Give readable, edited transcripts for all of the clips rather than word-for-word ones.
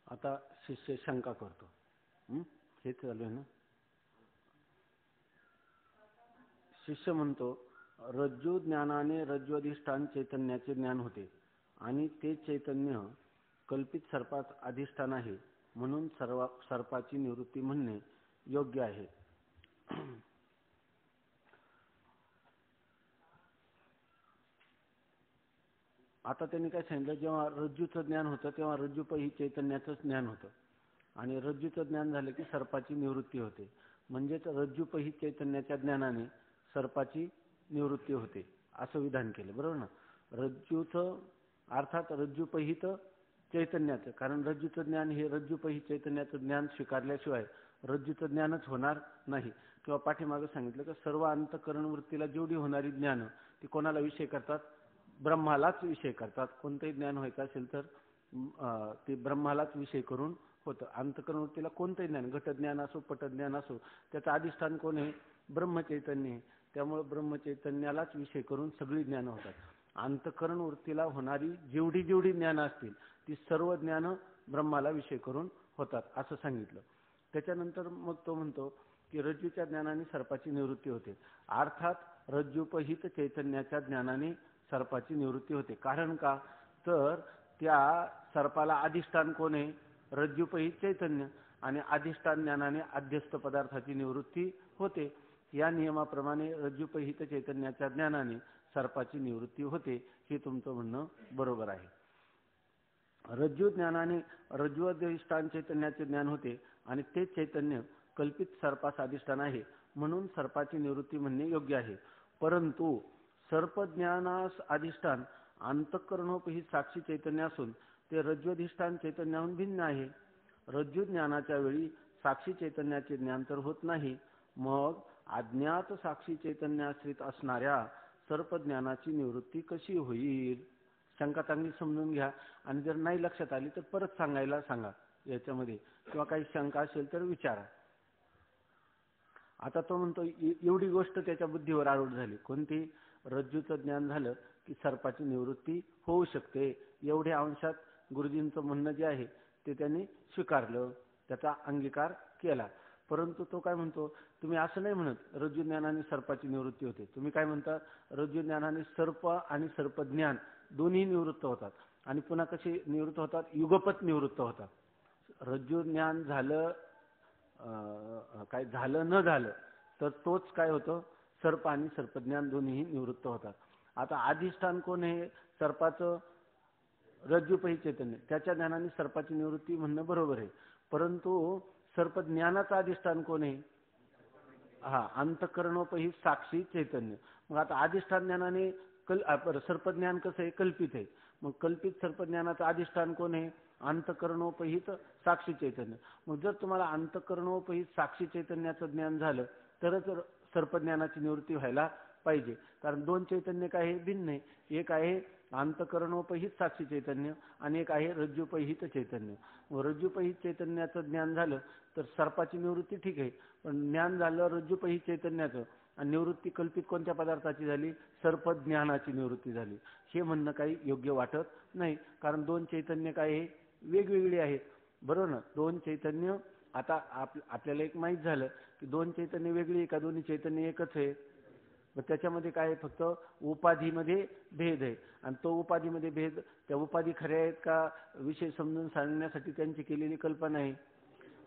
आता शिष्य शंका करतो. हे चालू आहे ना. शिष्य म्हणतो, रज्जू ज्ञानाने रज्जू अधिष्ठान चैतन्याचे ज्ञान होते आणि ते चैतन्य कल्पित सर्पात अधिष्ठान आहे, म्हणून सर्पाची निवृत्ती म्हणणे योग्य आहे. आता त्यांनी काय सांगितलं, जेव्हा रज्जूचं ज्ञान होतं तेव्हा रज्जूपही चैतन्याचं ज्ञान होतं आणि रज्जूचं ज्ञान झालं की सर्पाची निवृत्ती होते. म्हणजेच रज्जूपही चैतन्याच्या ज्ञानाने सर्पाची निवृत्ती होते असं विधान केलं, बरोबर ना. रज्जूचं अर्थात रज्जूपहित चैतन्याचं, कारण रज्जूचं ज्ञान हे रज्जूपही चैतन्याचं ज्ञान स्वीकारल्याशिवाय रज्जूचं ज्ञानच होणार नाही. किंवा पाठीमागं सांगितलं की सर्व अंतःकरण वृत्तीला जेवढी होणारी ज्ञान ती कोणाला विषय करतात, ब्रह्मालाच विषय करतात. कोणतंही ज्ञान व्हायचं असेल तर ते ब्रह्मालाच विषय करून होतं. अंतःकरण वृत्तीला कोणतंही ज्ञान, घटज्ञान असो पटज्ञान असो, त्याचं अधिष्ठान कोण आहे, ब्रह्मचैतन्य आहे. त्यामुळे ब्रह्मचैतन्यालाच विषय करून सगळी ज्ञान होतात. अंतःकरण वृत्तीला होणारी जेवढी ज्ञान असतील ती सर्व ज्ञान ब्रह्माला विषय करून होतात असं सांगितलं. त्याच्यानंतर मग तो म्हणतो की रज्जूच्या ज्ञानाने सर्पाची निवृत्ती होते. अर्थात रज्जूपहित चैतन्याच्या ज्ञानाने सर्पाची निवृत्ती होते. कारण का, तर त्या सर्पाला अधिष्ठान कोण आहे, रज्जूपहित चैतन्य, आणि अधिष्ठान ज्ञानाने अध्यस्त पदार्थाची निवृत्ती होते. या नियमाप्रमाणे रज्जूपहित चैतन्याच्या ज्ञानाने सर्पाची निवृत्ती होते. हे तुमचं म्हणणं बरोबर आहे. रज्जू ज्ञानाने रज्जू अधिष्ठान चैतन्याचे ज्ञान होते आणि ते चैतन्य कल्पित सर्पास अधिष्ठान आहे, म्हणून सर्पाची निवृत्ती म्हणणे योग्य आहे. परंतु सर्पज्ञानास अधिष्ठान अंतःकरणोपहित साक्षी चैतन्य असून ते रज्जू अधिष्ठान चैतन्याहून भिन्न आहे. रज्जू ज्ञानाच्या वेळी साक्षी चैतन्याचे ज्ञान तर होत नाही, मग अज्ञात साक्षी चैतन्याश्रित असणाऱ्या सर्पज्ञानाची निवृत्ती कशी होईल. शंका चांगली समजून घ्या आणि जर नाही लक्षात आली तर परत सांगायला सांगा याच्यामध्ये, किंवा काही शंका असेल तर विचारा. आता तो म्हणतो एवढी गोष्ट त्याच्या बुद्धीवर आरूढ झाली. कोणती, रज्जूचं ज्ञान झालं की सर्पाची निवृत्ती होऊ शकते. एवढ्या अंशात गुरुजींचं म्हणणं जे आहे ते त्यांनी स्वीकारलं, त्याचा अंगीकार केला. परंतु तो काय म्हणतो, तुम्ही असं नाही म्हणत रज्जू ज्ञानाने सर्पाची निवृत्ती होते. तुम्ही काय म्हणता, रज्जू ज्ञानाने सर्प आणि सर्पज्ञान दोन्ही निवृत्त होतात. आणि पुन्हा कशी निवृत्त होतात, युगपत निवृत्त होतात. रज्जू ज्ञान झालं काय झालं न झालं तर तोच काय होतं, सर्प आणि सर्पज्ञान दोन्ही निवृत्त होतात. आता अधिष्ठान कोण आहे सर्पाचं, रज्जूपही चैतन्य, त्याच्या ज्ञानाने सर्पाची निवृत्ती म्हणणं बरोबर आहे. परंतु सर्पज्ञानाचं अधिष्ठान कोण आहे, अंतःकरणोपही साक्षी चैतन्य. मग आता अधिष्ठान ज्ञानाने सर्पज्ञान कसं आहे, कल्पित आहे. मग कल्पित सर्पज्ञानाचं अधिष्ठान कोण आहे, अंतःकरणोपहित साक्षी चैतन्य. मग जर तुम्हाला अंतःकरणोपहित साक्षी चैतन्याचं ज्ञान झालं तरच सर्पज्ञानाची निवृत्ती व्हायला पाहिजे. कारण दोन चैतन्य काय आहे, भिन्न आहे. एक आहे अंतःकरणोपहित साक्षी चैतन्य आणि एक आहे रज्जूपहित चैतन्य. रज्जूपहित चैतन्याचं ज्ञान झालं तर सर्पाची निवृत्ती ठीक आहे, पण ज्ञान झालं रज्जूपहित चैतन्याचं आणि निवृत्ती कल्पित कोणत्या पदार्थाची झाली, सर्पज्ञानाची निवृत्ती झाली. हे म्हणणं काही योग्य वाटत नाही. कारण दोन चैतन्य काय आहे, वेगवेगळी आहेत, बरोबर ना. दोन चैतन्य, आता आपल्याला एक माहीत झालं की दोन चैतन्य वेगळी आहे का, दोन्ही चैतन्य एकच आहे. मग त्याच्यामध्ये काय आहे, फक्त उपाधीमध्ये भेद आहे. आणि तो उपाधीमध्ये भेद, त्या उपाधी खऱ्या आहेत का विषय समजून सांगण्यासाठी त्यांची केलेली कल्पना आहे.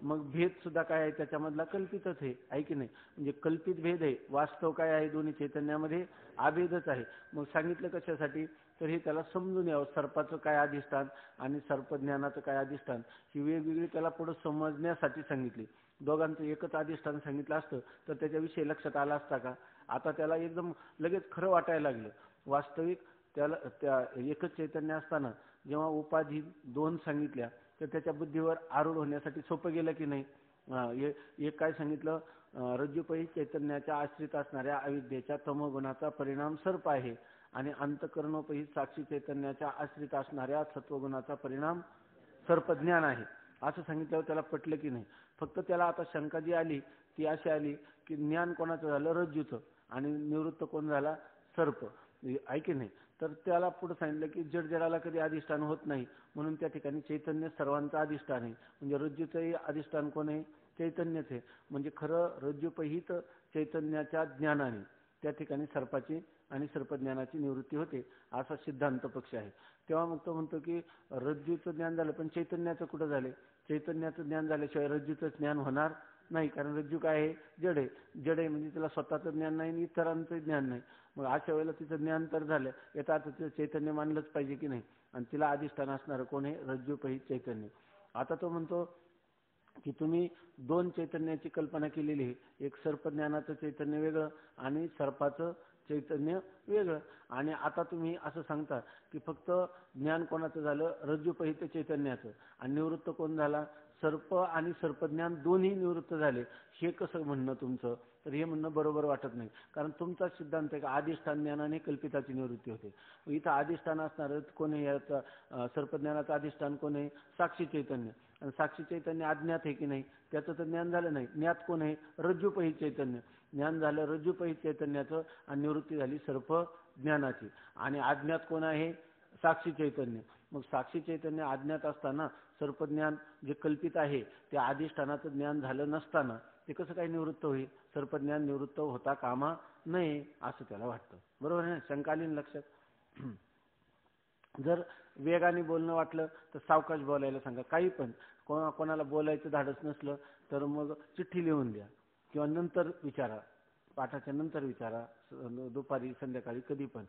मग भेद सुद्धा काय आहे, त्याच्यामधला कल्पितच आहे की नाही. म्हणजे कल्पित भेद आहे, वास्तव काय आहे दोन्ही चैतन्यामध्ये अभेदच आहे. मग सांगितलं कशासाठी, तर हे त्याला समजून यावं, सर्पाचं काय अधिष्ठान आणि सर्पज्ञानाचं काय अधिष्ठान, ही वेगवेगळी त्याला पुढे समजण्यासाठी सांगितली. दोघांचं एकच अधिष्ठान सांगितलं असतं तर त्याच्याविषयी लक्षात आला असता का. आता त्याला एकदम लगेच खरं वाटायला लागलं. वास्तविक त्याला त्या एकच चैतन्य असताना जेव्हा उपाधी दोन सांगितल्या तर त्याच्या बुद्धीवर आरूढ होण्यासाठी सोपं गेलं की नाही. एक काय सांगितलं, रज्जूपहित चैतन्याच्या आश्रित असणाऱ्या अविद्येच्या तमोगुणाचा परिणाम सर्प आहे आणि अंतःकरणोपहित साक्षी चैतन्याच्या आश्रित असणाऱ्या सत्वगुणाचा परिणाम सर्पज्ञान आहे असं सांगितल्यावर त्याला पटलं की नाही. फक्त त्याला आता शंका जी आली ती अशी आली की ज्ञान कोणाचं झालं, रज्जूचं, आणि निवृत्त कोण झाला, सर्प, आहे की नाही. तर त्याला पुढे सांगितलं की जड जडाला कधी अधिष्ठान होत नाही, म्हणून त्या ठिकाणी चैतन्य सर्वांचं अधिष्ठान आहे. म्हणजे रज्जूचंही अधिष्ठान कोण आहे? चैतन्यच आहे. म्हणजे खरं रज्जूपहित चैतन्याच्या ज्ञानाने त्या ठिकाणी सर्पाची आणि सर्पज्ञानाची निवृत्ती होते, असा सिद्धांत पक्ष आहे. तेव्हा मग तो म्हणतो की रज्जूचं ज्ञान झालं, पण चैतन्याचं कुठं झाले? चैतन्याचं ज्ञान झाल्याशिवाय रज्जूचं ज्ञान होणार नाही, कारण रज्जू काय आहे? जड आहे. जड आहे म्हणजे तिला स्वतःचं ज्ञान नाही आणि इतरांचं ज्ञान नाही. मग अशा वेळेला तिचं ज्ञान तर झालं, याचा अर्थ तिचं चैतन्य मानलंच पाहिजे की नाही. आणि तिला अधिष्ठान असणारं कोण आहे? रज्जूपहित चैतन्य. आता तो म्हणतो की तुम्ही दोन चैतन्याची कल्पना केलेली आहे, एक सर्पज्ञानाचं चैतन्य वेगळं आणि सर्पाचं चैतन्य वेगळं. आणि आता तुम्ही असं सांगता की फक्त ज्ञान कोणाचं झालं? रज्जूपहित चैतन्याचं. आणि निवृत्त कोण झाला? सर्प आणि सर्पज्ञान दोन्ही निवृत्त झाले. हे कसं म्हणणं तुमचं? तर हे म्हणणं बरोबर वाटत नाही, कारण तुमचा सिद्धांत आहे का अधिष्ठान ज्ञानाने कल्पिताची निवृत्ती होते. इथं अधिष्ठान असणार कोण आहे? सर्पज्ञानाचं अधिष्ठान कोण आहे? साक्षी चैतन्य. आणि साक्षी चैतन्य अज्ञात आहे की नाही? त्याचं तर ज्ञान झालं नाही. ज्ञात कोण आहे? रज्जूपहित चैतन्य. ज्ञान झालं रज्जूपहित चैतन्याचं आणि निवृत्ती झाली सर्प ज्ञानाची. आणि अज्ञात कोण आहे? साक्षी चैतन्य. मग साक्षी चैतन्य अज्ञात असताना सर्पज्ञान जे कल्पित आहे ते अधिष्ठानाचं ज्ञान झालं नसताना ते कसं काय निवृत्त होईल? सर्पज्ञान निवृत्त होता कामा नये असं त्याला वाटतं. बरोबर आहे ना? शंकालीन लक्षात. जर वेगाने बोलणं वाटलं तर सावकाश बोलायला सांगा. काही पण कोणाला बोलायचं धाडस नसलं तर मग चिठ्ठी लिहून द्या किंवा नंतर विचारा, पाठाच्या नंतर विचारा, दुपारी संध्याकाळी कधी पण.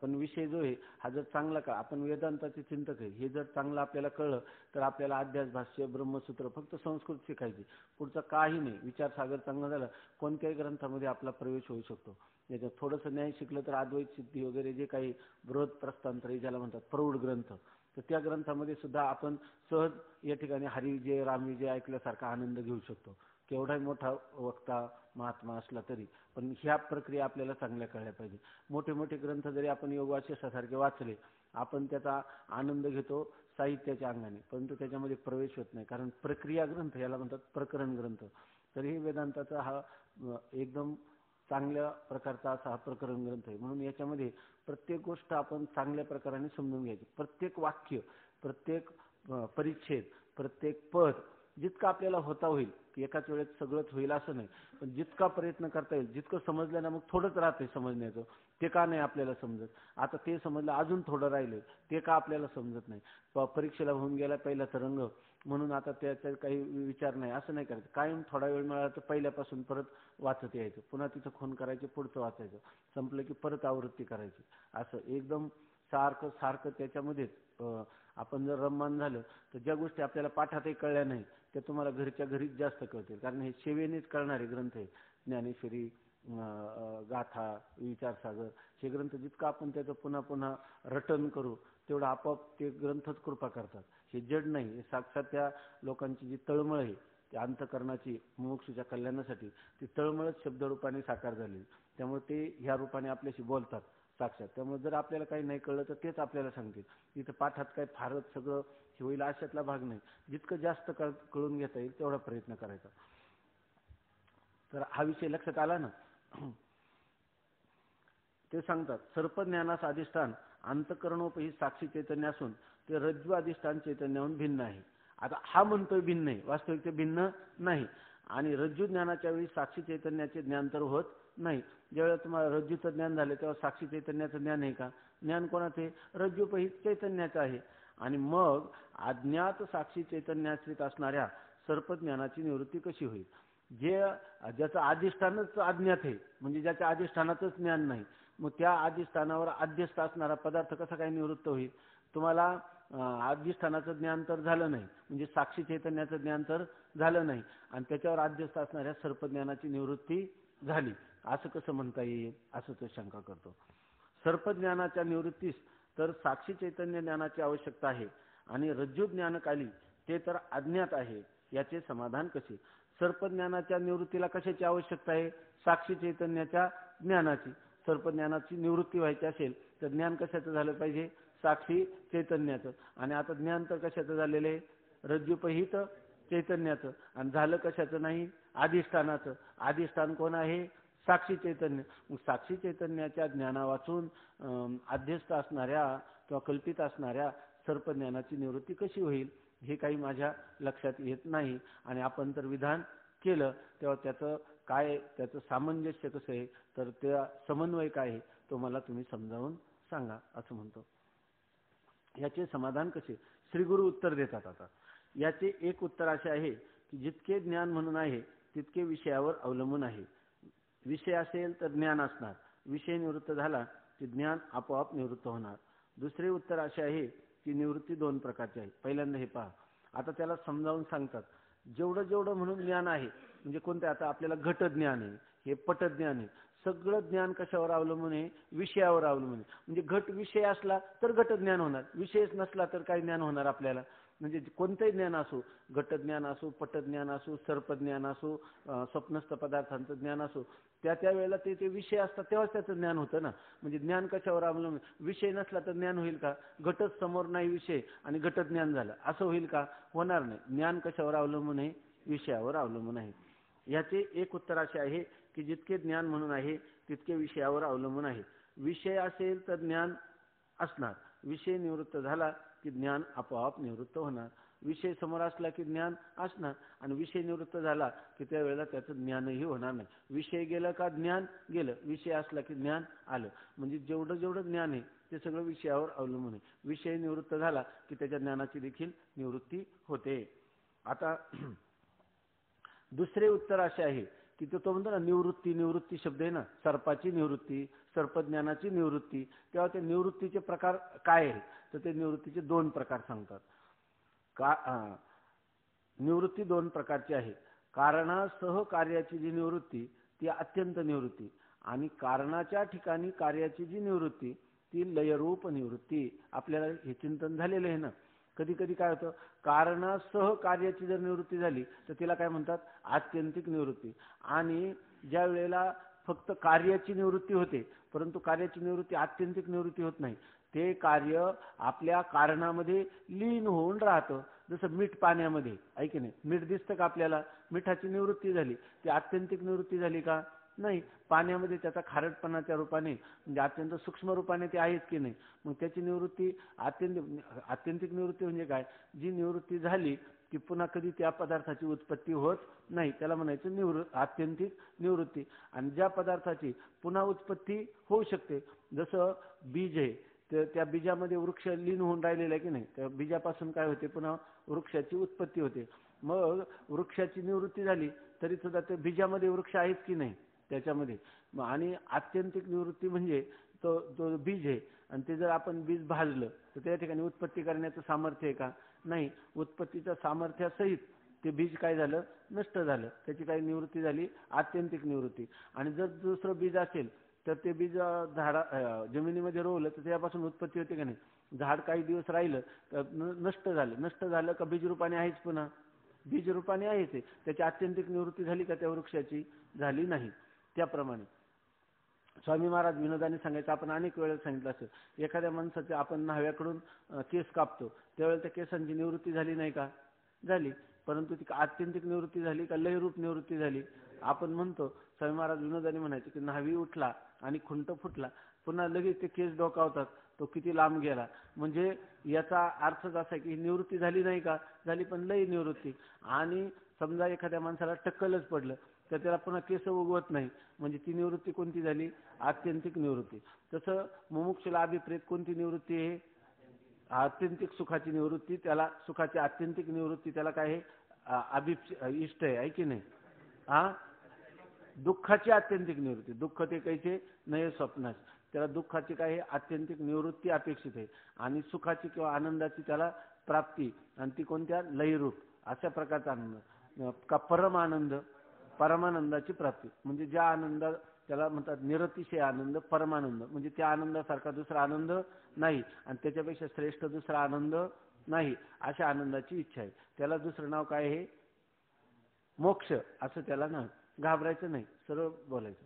पण विषय जो आहे हा जर चांगला का, आपण वेदांताचे चिंतक आहे, हे जर चांगलं आपल्याला कळलं तर आपल्याला अध्यास भाष्य ब्रह्मसूत्र फक्त संस्कृत शिकायची, पुढचं काही नाही. विचारसागर चांगला झाला कोणत्याही ग्रंथामध्ये आपला प्रवेश होऊ शकतो. याच्यात थोडंसं न्याय शिकलं तर अद्वैत सिद्धी वगैरे जे काही बृहत प्रस्थांतर ज्याला म्हणतात प्रौढ ग्रंथ, तर त्या ग्रंथामध्ये सुद्धा आपण सहज या ठिकाणी हरिविजय रामविजय ऐकल्यासारखा आनंद घेऊ शकतो. केवढाही मोठा वक्ता महात्मा असला तरी. पण ह्या प्रक्रिया आपल्याला चांगल्या कळल्या पाहिजे. मोठे मोठे ग्रंथ जरी आपण योग वासिष्ठासारखे वाचले, आपण त्याचा आनंद घेतो साहित्याच्या अंगाने, परंतु त्याच्यामध्ये प्रवेश होत नाही, कारण प्रक्रिया ग्रंथ याला म्हणतात, प्रकरण ग्रंथ. तर हे वेदांताचा हा एकदम चांगल्या प्रकारचा असा हा प्रकरण ग्रंथ आहे. म्हणून याच्यामध्ये प्रत्येक गोष्ट आपण चांगल्या प्रकाराने समजून घ्यायची. प्रत्येक वाक्य, प्रत्येक परिच्छेद, प्रत्येक पद जितका आपल्याला होता होईल, की एकाच वेळेस सगळंच होईल असं नाही, पण जितका प्रयत्न करता येईल, जितकं समजलं ना, मग थोडंच राहते समजण्याचं, ते का नाही आपल्याला समजत. आता ते समजलं अजून थोडं राहिले, ते का आपल्याला समजत नाही. परीक्षेला होऊन गेला पहिला तरंग, म्हणून आता त्याचा काही विचार नाही असं नाही करायचं. कायम थोडा वेळ मिळाला तर पहिल्यापासून परत वाचत यायचं, पुन्हा तिथं खून करायचे, पुढचं वाचायचं, संपलं की परत आवृत्ती करायची. असं एकदम सारखं सारखं त्याच्यामध्येच आपण जर रममान झालं तर ज्या गोष्टी आपल्याला पाठातही कळल्या नाही त्या तुम्हाला घरच्या घरीच जास्त कळतील, कारण हे सेवेनेच कळणारे ग्रंथ आहे. ज्ञानेश्वरी, गाथा, विचारसागर, हे ग्रंथ जितकं आपण त्याचं पुन्हा पुन्हा रटन करू तेवढं आपोआप ते ग्रंथच कृपा करतात. हे जड नाही, हे साक्षात त्या लोकांची जी तळमळ आहे त्या अंतकरणाची मुमुक्षूच्या कल्याणासाठी, ती तळमळच शब्दरूपाने साकार झाली. त्यामुळे ते ह्या रूपाने आपल्याशी बोलतात साक्षात. त्यामुळे जर आपल्याला काही नाही कळलं तर तेच आपल्याला सांगतील. इथं पाठात काय फारच सगळं हे होईल अशातला भाग नाही. जितकं जास्त कळून घेता येईल तेवढा प्रयत्न करायचा. तर हा विषय लक्षात आला ना. ते सांगतात सर्पज्ञानास अधिष्ठान अंतकरणोपही साक्षी चैतन्य असून ते रज्जू अधिष्ठान चैतन्याहून भिन्न आहे. आता हा म्हणतोय भिन्न आहे, वास्तविक ते भिन्न नाही. आणि रज्जू ज्ञानाच्या वेळी साक्षी चैतन्याचे ज्ञान तर होत नाही. ज्यावेळेला तुम्हाला रज्जूचं ज्ञान झालं तेव्हा साक्षी चैतन्याचं ज्ञान आहे का? ज्ञान कोणाचे? रज्जूपहित चैतन्याचं आहे. आणि मग अज्ञात साक्षी चैतन्याश्रित असणाऱ्या सर्पज्ञानाची निवृत्ती कशी होईल? ज्याचं अधिष्ठानच अज्ञात आहे, म्हणजे ज्याच्या अधिष्ठानाचंच ज्ञान नाही, मग त्या अधिष्ठानावर अध्यस्त असणारा पदार्थ कसा काय निवृत्त होईल? तुम्हाला अधिष्ठानाचं ज्ञान तर झालं नाही, म्हणजे साक्षी चैतन्याचं ज्ञान तर झालं नाही, आणि त्याच्यावर अध्यस्त असणाऱ्या सर्पज्ञानाची निवृत्ती झाली, असं कसं म्हणता येईल? असं तो शंका करतो. सर्पज्ञानाच्या निवृत्तीस तर साक्षी चैतन्य ज्ञानाची आवश्यकता आहे, आणि रज्जू ज्ञानकाली ते तर अज्ञात आहे, याचे समाधान कसे? सर्पज्ञानाच्या निवृत्तीला कशाची आवश्यकता आहे? साक्षी चैतन्याच्या ज्ञानाची. सर्पज्ञानाची निवृत्ती व्हायची असेल तर ज्ञान कशाचं झालं पाहिजे? साक्षी चैतन्याचं. आणि आता ज्ञान तर कशाचं झालेलं आहे? रज्जूपहित चैतन्याचं. आणि झालं कशाचं नाही? अधिष्ठानाचं. अधिष्ठान कोण आहे? साक्षी चैतन्य. मग साक्षी चैतन्याच्या ज्ञाना वाचून अध्यस्त असणाऱ्या किंवा कल्पित असणाऱ्या सर्पज्ञानाची निवृत्ती कशी होईल हे काही माझ्या लक्षात येत नाही. आणि आपण तर विधान केलं तेव्हा त्याचं सामंजस्य कसं आहे, तर त्या समन्वय काय आहे तो मला तुम्ही समजावून सांगा असं म्हणतो. याचे समाधान कसे? श्री गुरु उत्तर देतात. आता याचे एक उत्तर असे आहे की जितके ज्ञान म्हणून आहे तितके विषयावर अवलंबून आहे. विषय असेल तर ज्ञान असणार, विषय निवृत्त झाला की ज्ञान आपोआप निवृत्त होणार. दुसरे उत्तर असे आहे की निवृत्ती दोन प्रकारची आहे. पहिल्यांदा हे पहा, आता त्याला समजावून सांगतात. जेवढं जेवढं म्हणून ज्ञान आहे म्हणजे कोणते, आता आपल्याला घट ज्ञान आहे, हे पट ज्ञान आहे, सगळं ज्ञान कशावर अवलंबून आहे? विषयावर अवलंबून आहे. म्हणजे घट विषय असला तर घट ज्ञान होणार, विषयच नसला तर काय ज्ञान होणार आपल्याला? म्हणजे कोणतंही ज्ञान असो, घट ज्ञान असो, पट ज्ञान असो, सर्पज्ञान असो, स्वप्नस्थ पदार्थांचं ज्ञान असो, त्या वेळेला ते विषय असतात तेव्हाच त्याचं ज्ञान होतं ना. म्हणजे ज्ञान कशावर अवलंबून? विषय नसला तर ज्ञान होईल का? घटच समोर नाही विषय आणि घट ज्ञान झालं असं होईल का? होणार नाही. ज्ञान कशावर अवलंबून आहे? विषयावर अवलंबून आहे. याचे एक उत्तर असे आहे की जितके ज्ञान म्हणून आहे तितके विषयावर अवलंबून आहे. विषय असेल तर ज्ञान असणार, विषय निवृत्त झाला की ज्ञान आपोआप निवृत्त होणार. विषय समोर असला की ज्ञान असणार आणि विषय निवृत्त झाला की त्यावेळेला त्याचं ज्ञानही होणार नाही. विषय गेलं का ज्ञान गेलं, विषय असला की ज्ञान आलं. म्हणजे जेवढं जेवढं ज्ञान आहे ते सगळं विषयावर अवलंबून आहे. विषय निवृत्त झाला की त्याच्या ज्ञानाची देखील निवृत्ती होते. आता दुसरे उत्तर असे आहे की तो म्हणतो ना निवृत्ती, निवृत्ती शब्द आहे ना, सर्पाची निवृत्ती, सर्पज्ञानाची निवृत्ती. तेव्हा ते निवृत्तीचे प्रकार काय आहेत? तर ते निवृत्तीचे दोन प्रकार सांगतात. निवृत्ती दोन प्रकारची आहे. कारणासह कार्याची जी निवृत्ती ती अत्यंत निवृत्ती, आणि कारणाच्या ठिकाणी कार्याची जी निवृत्ती ती लयरूप निवृत्ती. आपल्याला हे चिंतन झालेलं आहे ना. कधी कधी काय होतं, कारणासह कार्याची जर निवृत्ती झाली तर तिला काय म्हणतात? आत्यंतिक निवृत्ती. आणि ज्या वेळेला फक्त कार्याची निवृत्ती होते परंतु कार्याची निवृत्ती आत्यंतिक निवृत्ती होत नाही, ते कार्य आपल्या कारणामध्ये लीन होऊन राहतं. जसं मीठ पाण्यामध्ये आहे की नाही, मीठ दिसतं का आपल्याला? मिठाची निवृत्ती झाली, ती आत्यंतिक निवृत्ती झाली का? नाही. पाण्यामध्ये त्याचा खारटपणाच्या रूपाने म्हणजे अत्यंत सूक्ष्म रूपाने ते आहेच की नाही. मग त्याची निवृत्ती आत्यंतिक निवृत्ती म्हणजे काय? जी निवृत्ती झाली की पुन्हा कधी त्या पदार्थाची उत्पत्ती होत नाही, त्याला म्हणायचं आत्यंतिक निवृत्ती. आणि ज्या पदार्थाची पुन्हा उत्पत्ती होऊ शकते, जसं बीज आहे, तर त्या बीजामध्ये वृक्ष लीन होऊन राहिलेला आहे की नाही, त्या बीजापासून काय होते? पुन्हा वृक्षाची उत्पत्ती होते. मग वृक्षाची निवृत्ती झाली तरी सुद्धा त्या बीजामध्ये वृक्ष आहेत की नाही त्याच्यामध्ये. आणि आत्यंतिक निवृत्ती म्हणजे तो बीज आहे आणि ते जर आपण बीज भाजलं तर त्या ठिकाणी उत्पत्ती करण्याचं सामर्थ्य आहे का? नाही. उत्पत्तीच्या सामर्थ्यासहित ते बीज काय झालं? नष्ट झालं. त्याची काही निवृत्ती झाली, आत्यंतिक निवृत्ती. आणि जर दुसरं बीज असेल तर ते बीज जमिनीमध्ये रोवलं तर त्यापासून उत्पत्ती होते का नाही? झाड काही दिवस राहिलं तर नष्ट झालं. नष्ट झालं का बीज रूपाने आहेच, पुन्हा बीज रूपाने आहेच आहे. त्याची आत्यंतिक निवृत्ती झाली का त्या वृक्षाची? झाली नाही. त्याप्रमाणे स्वामी महाराज विनोदाने सांगायचं, आपण अनेक वेळेला सांगितलं असेल, एखाद्या माणसाचे आपण न्हाव्याकडून केस कापतो त्यावेळेला त्या केसांची निवृत्ती झाली नाही का? झाली. परंतु ती आत्यंतिक निवृत्ती झाली का लयरूप निवृत्ती झाली? आपण म्हणतो, स्वामी महाराज विनोदाने म्हणायचे की न्हावी उठला आणि खुंट फुटला, पुन्हा लगेच ते केस डोकावतात, तो किती लांब गेला. म्हणजे याचा अर्थच असा की निवृत्ती झाली नाही का? झाली, पण लय निवृत्ती. आणि समजा एखाद्या माणसाला टक्कलच पडलं तर त्याला पुन्हा केस उगवत नाही, म्हणजे ती निवृत्ती कोणती झाली? आत्यंतिक निवृत्ती. तसं मुमुक्षुला अभिप्रेत कोणती निवृत्ती आहे? आत्यंतिक सुखाची निवृत्ती. त्याला सुखाची आत्यंतिक निवृत्ती त्याला काय आहे? इष्ट आहे की नाही? दुःखाची आत्यंतिक निवृत्ती. दुःख ते कैसे? नये स्वप्नास. त्याला दुःखाची काय आहे? आत्यंतिक निवृत्ती अपेक्षित आहे. आणि सुखाची किंवा आनंदाची त्याला प्राप्ती, आणि ती कोणत्या? लयरूप. अशा प्रकारचा आनंद का परमानंद, परमानंदाची प्राप्ती. म्हणजे ज्या आनंद त्याला म्हणतात निरतिशय आनंद, परमानंद. म्हणजे त्या आनंदासारखा दुसरा आनंद नाही आणि त्याच्यापेक्षा श्रेष्ठ दुसरा आनंद नाही, अशा आनंदाची इच्छा आहे. त्याला दुसरं नाव काय आहे? मोक्ष. असं त्याला ना घाबरायचं नाही, सरळ बोलायचं.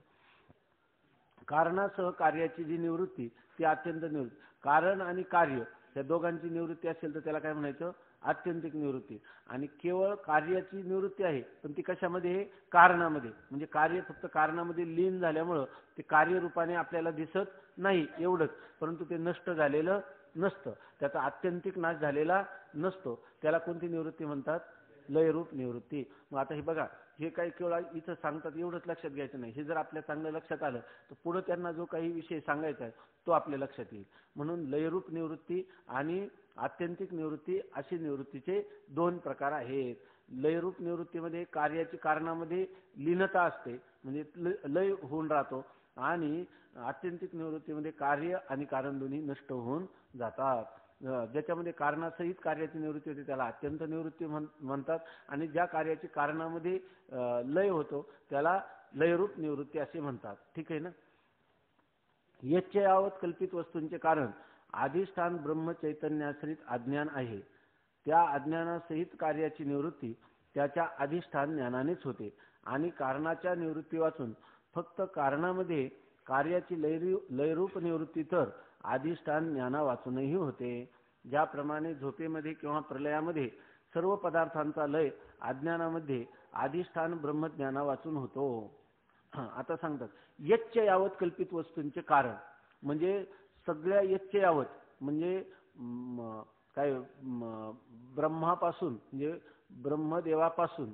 कारणासह कार्याची जी निवृत्ती ती अत्यंत निवृत्ती. कारण आणि कार्य या दोघांची निवृत्ती असेल तर त्याला काय म्हणायचं? आत्यंतिक निवृत्ती. आणि केवळ कार्याची निवृत्ती आहे, पण ती कशामध्ये? कारणामध्ये. म्हणजे कार्य फक्त कारणामध्ये लीन झाल्यामुळं ते कार्यरूपाने आपल्याला दिसत नाही एवढंच, परंतु ते नष्ट झालेलं नसतं, त्याचा आत्यंतिक नाश झालेला नसतो. त्याला कोणती निवृत्ती म्हणतात? लयरूप निवृत्ती. मग आता हे बघा, हे काही केवळ इथं सांगतात एवढंच लक्षात घ्यायचं नाही. हे जर आपल्या चांगलं लक्षात आलं तर पुढे त्यांना जो काही विषय सांगायचा आहे तो आपल्या लक्षात येईल. म्हणून लयरूप निवृत्ती आणि आत्यंतिक निवृत्ती अशी निवृत्तीचे दोन प्रकार आहेत. लयरूप निवृत्तीमध्ये कार्याची कारणामध्ये लीनता असते, म्हणजे लय होऊन राहतो, आणि आत्यंतिक निवृत्तीमध्ये कार्य आणि कारण दोन्ही नष्ट होऊन जातात. ज्याच्यामध्ये कारणासहित कार्याची निवृत्ती होते त्याला अत्यंत निवृत्ती म्हणतात, आणि ज्या कार्याची कारणामध्ये लय होतो त्याला लयरूप निवृत्ती असे म्हणतात. ठीक आहे ना. यच्चयावत कल्पित वस्तूंचे कारण अधिष्ठान ब्रह्म चैतन्याश्रित अज्ञान आहे. त्या अज्ञानासहित कार्याची निवृत्ती त्याच्या अधिष्ठान ज्ञानानेच होते, आणि कारणाच्या निवृत्ती वाचून फक्त कारणामध्ये कार्याची लयरूप निवृत्ती तर अधिष्ठान ज्ञाना वाचूनही होते. ज्याप्रमाणे झोपेमध्ये किंवा प्रलयामध्ये सर्व पदार्थांचा लय अज्ञानामध्ये अधिष्ठान ब्रह्मज्ञाना वाचून होतो. आता सांगतात यच्च यावत कल्पित वस्तूंचे कारण, म्हणजे सगळ्या यच्च यावत म्हणजे काय ब्रह्मापासून म्हणजे ब्रह्मदेवापासून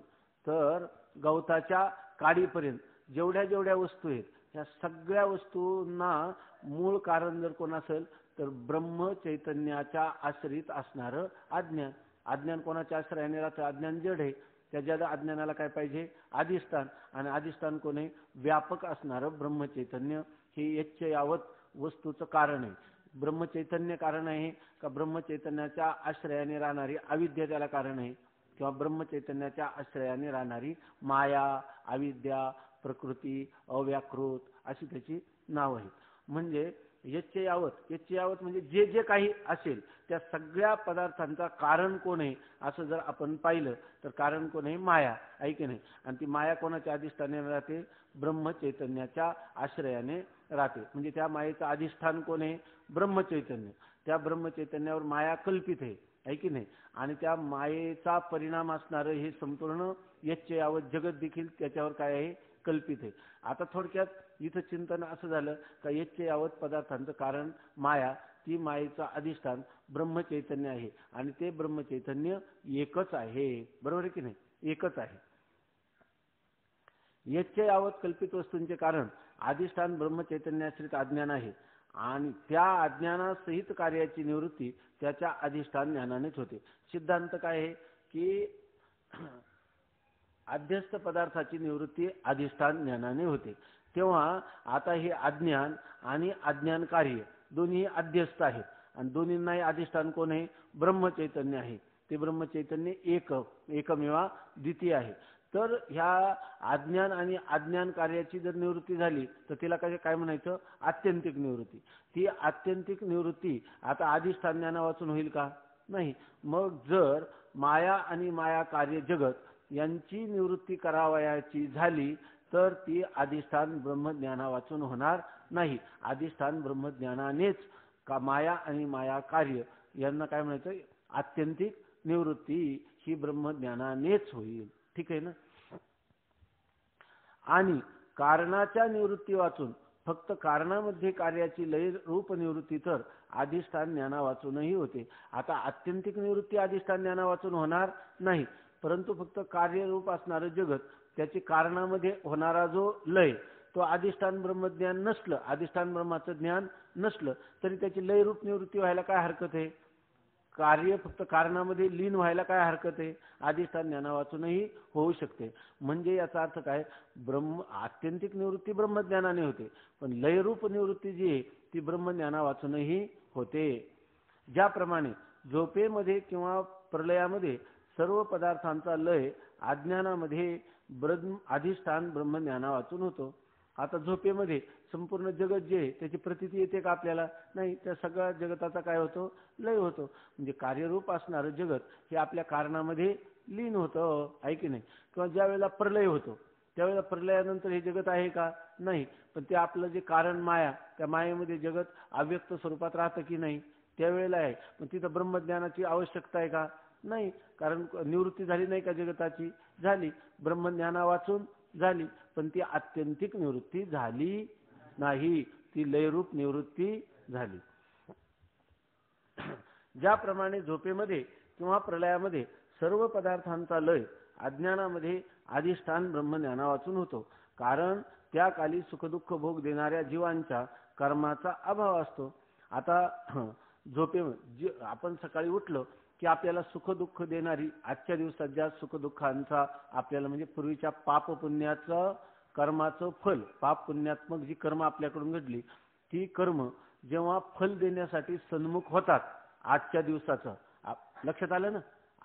तर गवताच्या काडीपर्यंत जेवढ्या जेवढ्या वस्तू आहेत ह्या सगळ्या वस्तूंना मूळ कारण जर कोण असेल तर ब्रह्म चैतन्याच्या आश्रित असणारं अज्ञान. अज्ञान कोणाच्या आश्रयाने राहतं? अज्ञान जड आहे, त्याच्या अज्ञानाला काय पाहिजे? अधिष्ठान. आणि अधिष्ठान कोण आहे? व्यापक असणारं ब्रह्मचैतन्य. हे यच्च यावत वस्तूचं कारण आहे. ब्रह्मचैतन्य कारण आहे का ब्रह्मचैतन्याच्या आश्रयाने राहणारी अविद्या त्याला कारण आहे, किंवा ब्रह्मचैतन्याच्या आश्रयाने राहणारी माया, अविद्या, प्रकृती, अव्याकृत अशी त्याची नाव आहेत. म्हणजे यच्च यावत म्हणजे जे जे काही असेल त्या सगळ्या पदार्थांचा कारण कोण आहे असं जर आपण पाहिलं तर कारण कोण आहे? माया, आहे की नाही. आणि ती माया कोणाच्या अधिष्ठाने राहते? ब्रह्मचैतन्याच्या आश्रयाने राहते. म्हणजे त्या मायेचं अधिष्ठान कोण आहे? ब्रह्मचैतन्य. त्या ब्रह्मचैतन्यावर माया कल्पित आहे की नाही. आणि त्या मायेचा परिणाम असणारं हे संपूर्ण यच्च यावत जगत देखील त्याच्यावर काय आहे? कल्पित आहे. आता थोडक्यात इथं चिंतन असं झालं का यच्च यावत पदार्थांचं कारण माया, ती मायेचा अधिष्ठान ब्रह्मचैतन्य आहे, आणि ते ब्रह्मचैतन्य एकच आहे. बरोबर आहे की नाही? एकच आहे. यच्च यावत कल्पित वस्तूंचे कारण अधिष्ठान ब्रह्मचैतन्याश्रित अज्ञान आहे, आणि त्या अज्ञानासहित कार्याची निवृत्ती त्याच्या अधिष्ठान ज्ञानानेच होते. सिद्धांत काय आहे की अध्यस्त पदार्थाची निवृत्ती अधिष्ठान ज्ञानाने होते. तेव्हा आता हे अज्ञान आणि अज्ञान कार्य दोन्ही अध्यस्त आहेत, आणि दोन्हींनाही अधिष्ठान कोण आहे? ब्रह्मचैतन्य आहे. ते ब्रह्मचैतन्य एकमेवा द्वितीय आहे. तर ह्या अज्ञान आणि अज्ञान कार्याची जर निवृत्ती झाली तर तिला काय म्हणायचं? आत्यंतिक निवृत्ती. ती आत्यंतिक निवृत्ती आता अधिष्ठान ज्ञाना वाचून होईल का? नाही. मग जर माया आणि माया कार्य जगत यांची निवृत्ती करावयाची झाली तर ती अधिष्ठान ब्रह्मज्ञाना वाचून होणार नाही. अधिष्ठान ब्रह्मज्ञानानेच का माया आणि माया कार्य यांना काय म्हणायचं? आत्यंतिक निवृत्ती ही ब्रह्मज्ञानानेच होईल. ठीक आहे ना. आणि कारणाच्या निवृत्ती वाचून फक्त कारणामध्ये कार्याची लय रूप निवृत्ती तर अधिष्ठान ज्ञाना वाचूनही होते. आता आत्यंतिक निवृत्ती अधिष्ठान ज्ञाना वाचून होणार नाही, परंतु फक्त कार्यरूप असणारं जगत त्याची कारणामध्ये होणारा जो लय तो अधिष्ठान ब्रह्मज्ञान नसलं, अधिष्ठान ब्रह्माचं ज्ञान नसलं तरी त्याची लयरूप निवृत्ती व्हायला काय हरकत आहे? कार्य फक्त कारणामध्ये लीन व्हायला काय हरकत आहे? अधिष्ठान ज्ञाना वाचूनही होऊ शकते. म्हणजे याचा अर्थ काय? आत्यंतिक निवृत्ती ब्रह्मज्ञानाने होते, पण लयरूप निवृत्ती जी आहे ती ब्रह्मज्ञाना वाचूनही होते. ज्याप्रमाणे झोपेमध्ये किंवा प्रलयामध्ये सर्व पदार्थांचा लय अज्ञानामध्ये अधिष्ठान ब्रह्मज्ञाना वाचून होतो. आता झोपेमध्ये संपूर्ण जगत जे आहे त्याची प्रतीती येते का आपल्याला? नाही. त्या सगळ्या जगताचा काय होतो? लय होतो. म्हणजे कार्यरूप असणारं जगत हे आपल्या कारणामध्ये लीन होतं, आहे की नाही. किंवा ज्या वेळेला प्रलय होतो त्यावेळेला प्रलयानंतर हे जगत आहे का? नाही. पण ते आपलं जे कारण माया, त्या मायेमध्ये जगत अव्यक्त स्वरूपात राहतं की नाही? त्यावेळेला आहे. पण तिथं ब्रह्मज्ञानाची आवश्यकता आहे का? नाही, कारण निवृत्ती झाली नाही का जगताची? झाली. ब्रह्मज्ञाना वाचून झाली, पण ती आत्यंतिक निवृत्ती झाली नाही, ती लयरूप निवृत्ती झाली. ज्याप्रमाणे झोपेमध्ये किंवा प्रलयामध्ये सर्व पदार्थांचा लय अज्ञानामध्ये अधिष्ठान ब्रह्मज्ञाना वाचून होतो, कारण त्या काली सुखदुःख भोग देणाऱ्या जीवांच्या कर्माचा अभाव असतो. आता झोपेमध्ये आपण सकाळी उठलो की आपल्याला सुख दुःख देणारी आजच्या दिवसात ज्या सुख दुःखांचा आपल्याला म्हणजे पूर्वीच्या पाप पुण्याचं कर्माचं फल, पाप पुण्यात्मक जी कर्म आपल्याकडून घडली ती कर्म जेव्हा फल देण्यासाठी सन्मुख होतात आजच्या दिवसाचं, लक्षात आलं ना,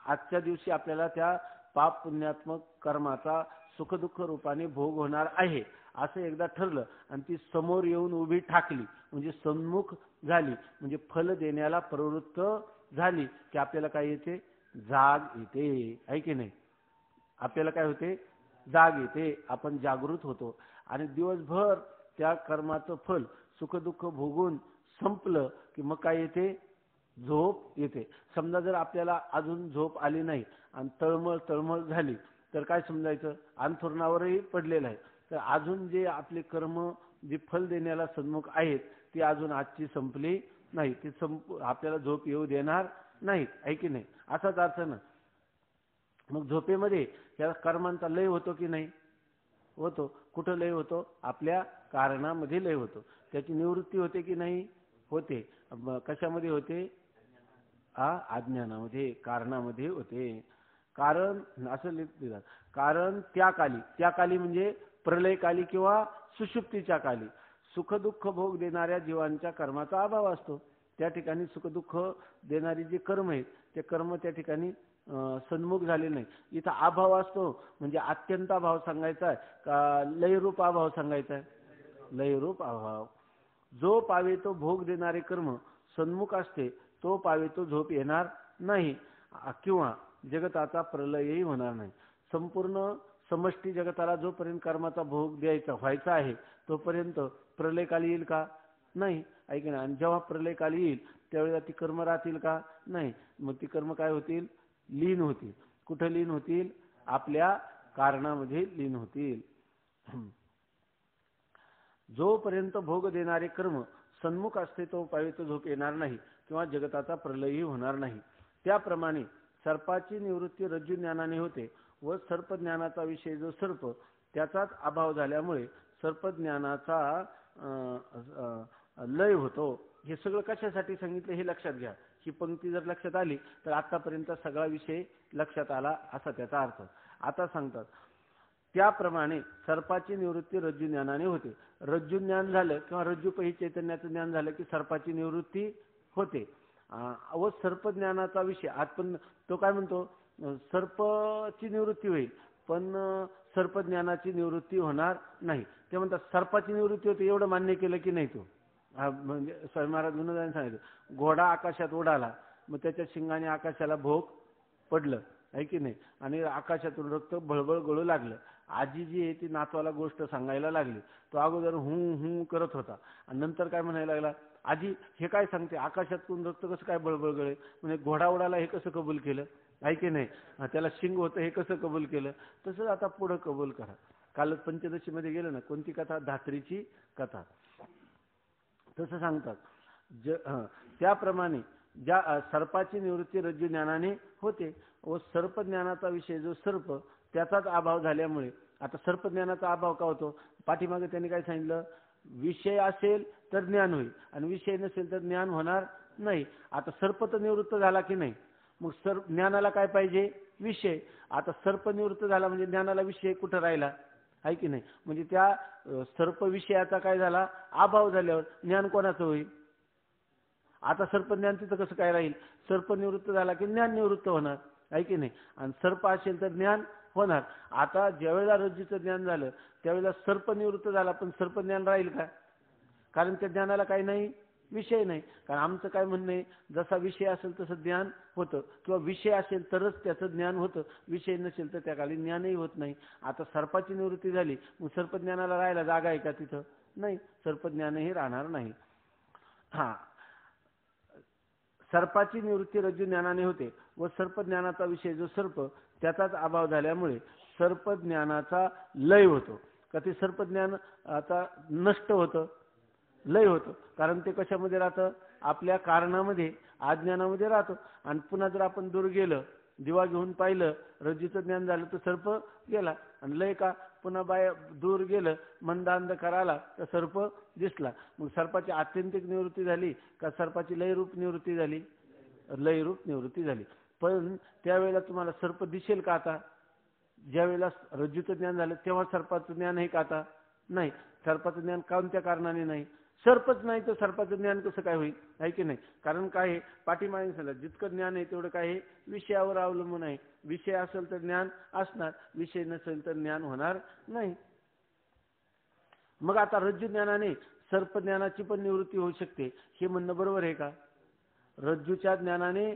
आजच्या दिवशी आपल्याला त्या पाप पुण्यात्मक कर्माचा सुखदुःख रूपाने भोग होणार आहे असं एकदा ठरलं आणि ती समोर येऊन उभी ठाकली म्हणजे सन्मुख झाली, म्हणजे फल देण्याला प्रवृत्त झाली की आपल्याला काय येते? जाग येते, आहे की नाही? आपल्याला काय होते? जाग येते, आपण जागृत होतो आणि दिवसभर त्या कर्माचं फल सुखदुःख भोगून संपलं की मग काय येते? झोप येते. समजा जर आपल्याला अजून झोप आली नाही आणि तळमळ झाली तर काय समजायचं? अंथरुणावरही पडलेलं आहे, तर अजून जे आपले कर्म जे फल देण्याला सन्मुख आहेत ती अजून आजची संपली नाही, ती आपल्याला झोप येऊ देणार नाहीत, आहे की नाही? असाच अर्थ ना. मग झोपेमध्ये त्या कर्मांचा लय होतो की नाही? होतो. कुठं लय होतो? आपल्या कारणामध्ये लय होतो. त्याची निवृत्ती होते की नाही? होते. कशामध्ये होते? अज्ञानामध्ये, कारणामध्ये होते. कारण असं लिहिलं, कारण त्या काली म्हणजे प्रलयकाली किंवा सुषुप्तीच्या काली सुखदुःख भोग देणाऱ्या जीवांच्या कर्माचा अभाव असतो. त्या ठिकाणी सुखदुःख देणारी जी कर्म आहेत ते कर्म त्या ठिकाणी सन्मुख झाले नाही. इथं अभाव असतो म्हणजे अत्यंत अभाव सांगायचा आहे का लयरूप अभाव सांगायचा आहे? लयरूप अभाव. जो पावे तो भोग देणारे कर्म सन्मुख असते तो पावे तो झोप येणार नाही किंवा जगताचा प्रलयही होणार नाही. संपूर्ण समष्टी जगताला जोपर्यंत कर्माचा भोग द्यायचा व्हायचा आहे तोपर्यंत प्रलयकाली येईल का? नाही, ऐक ना. आणि जेव्हा प्रलयकाली येईल त्यावेळेला ती कर्म राहतील का? नाही. मग ती कर्म काय होतील? लीन होतील. कुठं लीन होतील? आपल्या कारणामध्ये लीन होतील. जोपर्यंत भोग देणारे कर्म सन्मुख असते तो पावे तो झोप येणार नाही किंवा जगताचा प्रलयही होणार नाही. त्याप्रमाणे सर्पाची निवृत्ती रज्जू ज्ञानाने होते व सर्पज्ञानाचा विषय जो सर्प त्याचाच अभाव झाल्यामुळे सर्पज्ञानाचा लय होतो. हे सगळं कशासाठी सांगितलं हे लक्षात घ्या. ही पंक्ती जर लक्षात आली तर आतापर्यंत सगळा विषय लक्षात आला असा त्याचा अर्थ. आता सांगतात त्याप्रमाणे सर्पाची निवृत्ती रज्जू ज्ञानाने होते. रज्जू ज्ञान झालं किंवा रज्जूपही चैतन्याचं ज्ञान झालं की सर्पाची निवृत्ती होते. व सर्पज्ञानाचा विषय आपण तो काय म्हणतो? सर्पाची निवृत्ती होईल पण सर्पज्ञानाची निवृत्ती होणार नाही. ते म्हणतात सर्पाची निवृत्ती होते एवढं मान्य केलं की नाही? तो म्हणजे स्वामी महाराज विनोदाने सांगितलं, घोडा आकाशात उडाला मग त्याच्या शिंगाने आकाशाला भोग पडलं, आहे की नाही? आणि आकाशातून रक्त बळबळ गळू लागलं. आजी जी आहे ती नातवाला गोष्ट सांगायला लागली. तो अगोदर हू करत होता आणि नंतर काय म्हणायला लागला, आजी हे काय सांगते? आकाशातून रक्त कसं काय बळबळ गळे? म्हणजे घोडा उडाला हे कसं कबूल केलं, आहे की नाही? त्याला शिंग होतं हे कसं कबूल केलं? तसंच आता पुढं कबूल करा. कालच पंचदशीमध्ये गेलं ना, कोणती कथा? धात्रीची कथा. तसं सांगतात. त्याप्रमाणे ज्या सर्पाची निवृत्ती रज्जू ज्ञानाने होते व सर्पज्ञानाचा विषय जो सर्प त्याचाच अभाव झाल्यामुळे, आता सर्पज्ञानाचा अभाव का होतो? पाठीमागे त्यांनी काय सांगितलं? विषय असेल तर ज्ञान होईल आणि विषय नसेल तर ज्ञान होणार नाही. आता सर्प तर निवृत्त झाला की नाही? मग ज्ञानाला काय पाहिजे? विषय. आता सर्प निवृत्त झाला म्हणजे ज्ञानाला विषय कुठं राहिला, आहे की नाही? म्हणजे त्या सर्प विषयाचा काय झाला? अभाव झाल्यावर ज्ञान कोणाचं होईल? आता सर्पज्ञान तिथं कसं काय राहील? सर्प निवृत्त झाला की ज्ञान निवृत्त होणार, आहे की नाही? आणि सर्प असेल तर ज्ञान होणार. आता ज्यावेळेला रज्जूचं ज्ञान झालं त्यावेळेला सर्प निवृत्त झाला पण सर्प ज्ञान राहील का? कारण त्या ज्ञानाला काही नाही, विषय नाही. कारण आमचं काय म्हणणं आहे, जसा विषय असेल तसं ज्ञान होतं किंवा विषय असेल तरच त्याचं ज्ञान होतं, विषय नसेल तर त्या काली ज्ञानही होत नाही. आता सर्पाची निवृत्ती झाली मग सर्पज्ञानाला राहायला जागा आहे का तिथं? नाही, सर्पज्ञानही राहणार नाही. सर्पाची निवृत्ती रज्जू ज्ञानाने होते व सर्प ज्ञानाचा विषय जो सर्प त्याचाच अभाव झाल्यामुळे सर्प ज्ञानाचा लय होतो. का ते सर्प ज्ञान आता नष्ट होतं, लय होतं. कारण ते कशामध्ये राहतं? आपल्या कारणामध्ये, अज्ञानामध्ये राहतं. आणि पुन्हा जर आपण दूर गेलं, दिवा घेऊन पाहिलं, रज्जूचं ज्ञान झालं तर सर्प गेला. आणि लय का? पुन्हा दूर गेलं, मंद अंधकार आला तर सर्प दिसला. मग सर्पाची आत्यंतिक निवृत्ती झाली का सर्पाची लयरूप निवृत्ती झाली? लयरूप निवृत्ती झाली. पण त्यावेळेला तुम्हाला सर्प दिसेल का आता? ज्या वेळेला रज्जूचं ज्ञान झालं तेव्हा सर्पाचं ज्ञान आहे का आता? नाही. सर्पाचं ज्ञान कोणत्या कारणाने नाही? सर्पच नाही तर सर्पाचं ज्ञान कसं काय होईल? आहे की नाही? कारण काय आहे, पाठीमागे सांगितलं जितकं ज्ञान आहे तेवढं काय आहे, विषयावर अवलंबून आहे. विषय असेल तर ज्ञान असणार, विषय नसेल तर ज्ञान होणार नाही. मग आता रज्जू ज्ञानाने सर्प ज्ञानाची पण निवृत्ती होऊ शकते, हे म्हणणं बरोबर आहे का? रज्जूच्या ज्ञानाने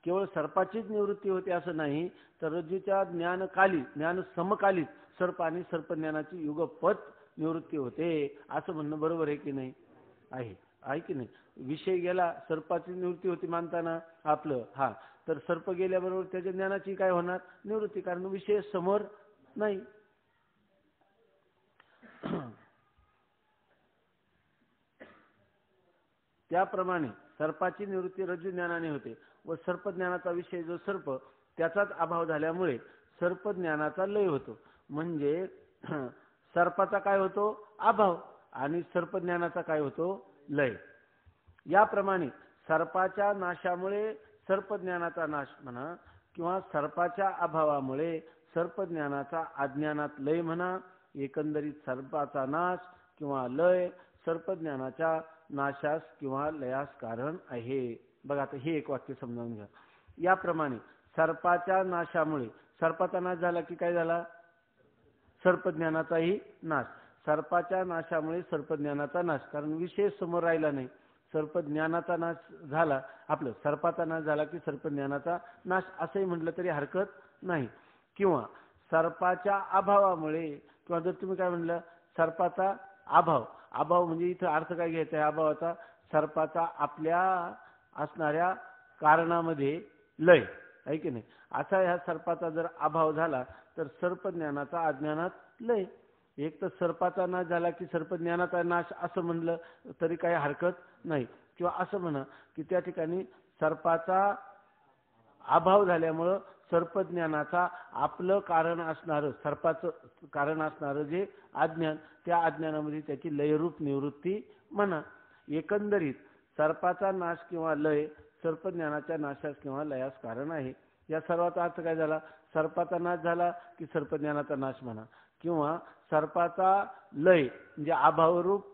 केवळ सर्पाचीच निवृत्ती होते असं नाही, तर रज्जूच्या ज्ञानकाली, ज्ञान समकालीत सर्प आणि सर्पज्ञानाची युगपत निवृत्ती होते असं म्हणणं बरोबर आहे की नाही? आहे की नाही? विषय गेला, सर्पाची निवृत्ती होती मानताना आपलं, हा, तर सर्प गेल्याबरोबर त्याच्या ज्ञानाची काय होणार? निवृत्ती, कारण विषय समोर नाही. त्याप्रमाणे सर्पाची निवृत्ती रज्जू ज्ञानाने होते व सर्पज्ञानाचा विषय जो सर्प त्याचाच अभाव झाल्यामुळे सर्पज्ञानाचा लय होतो. म्हणजे सर्पाचा काय होतो? अभाव, आणि सर्पज्ञानाचा काय होतो? लय. याप्रमाणे सर्पाच्या नाशामुळे सर्पज्ञानाचा नाश म्हणा, किंवा सर्पाच्या अभावामुळे सर्पज्ञानाचा अज्ञानात लय म्हणा, एकंदरीत सर्पाचा नाश किंवा लय सर्पज्ञानाच्या नाशास किंवा लयास कारण आहे. बघा आता हे एक वाक्य समजावून घ्या. याप्रमाणे सर्पाच्या नाशामुळे, सर्पाचा नाश झाला की काय झाला? सर्पज्ञानाचाही नाश. सर्पाच्या नाशामुळे सर्पज्ञानाचा नाश, कारण विषय समोर राहिला नाही. सर्पज्ञानाचा नाश झाला, आपलं सर्पाचा नाश झाला की सर्पज्ञानाचा नाश असंही म्हटलं तरी हरकत नाही. किंवा सर्पाच्या अभावामुळे, किंवा जर तुम्ही काय म्हणलं सर्पाचा अभाव, अभाव म्हणजे इथं अर्थ काय घ्यायचा आहे अभावाचा? सर्पाचा आपल्या असणाऱ्या कारणामध्ये लय, आहे की नाही? असा ह्या सर्पाचा जर अभाव झाला तर सर्पज्ञानाचा अज्ञानात लय. एक तर सर्पाचा नाश झाला की सर्पज्ञानाचा नाश असं म्हणलं तरी काही हरकत नाही. किंवा असं म्हणा की त्या ठिकाणी सर्पाचा अभाव झाल्यामुळं सर्पज्ञानाचा आपलं कारण असणारं, सर्पाचं कारण असणारं जे अज्ञान, त्या अज्ञानामध्ये त्याची लयरूप निवृत्ती म्हणा. एकंदरीत सर्पाचा नाश किंवा लय सर्पज्ञानाच्या नाशास किंवा लयास कारण आहे. या सर्वाचा अर्थ काय झाला? सर्पाचा नाश झाला की सर्पज्ञानाचा नाश म्हणा, किंवा सर्पाचा लय म्हणजे अभावरूप,